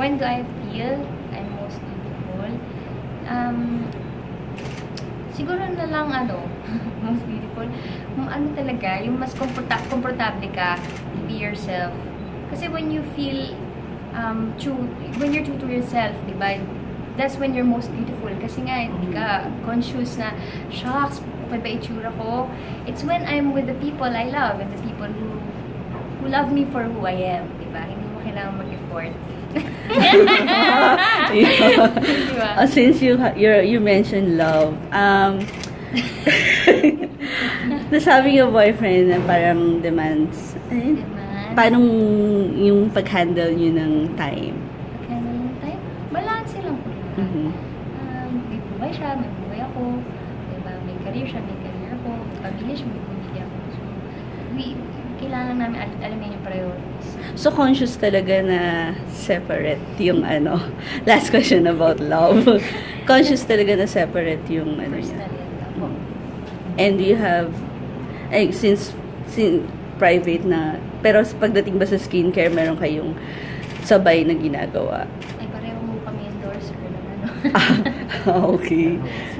when do I feel I'm most beautiful? Siguro na lang most beautiful. Ano talaga, yung mas komportable ka to be yourself. Kasi when you feel when you're true to yourself, diba? That's when you're most beautiful. Kasi nga, hindi ka conscious na, shucks, okay ba itsura ko? It's when I'm with the people I love and the people who love me for who I am, diba? Hindi mo kailangan mag-effort. Diba? Since you mentioned love, nasabi yung boyfriend na parang demands, paano yung pag-handle nyo ng time? Pag-handle ng time? Balance lang po lang. May buhay siya, may buhay ako. Diba? May career siya, may career ako. May pamilya siya, may pamilya ako. So, kailangan namin alamin yung priorities. So, conscious talaga na separate yung last question about love. Conscious talaga na separate yung And you have, since private na, pero pagdating ba sa skincare, meron kayong sabay na ginagawa? Ay, pareho mo kami endorser naman. Okay. So,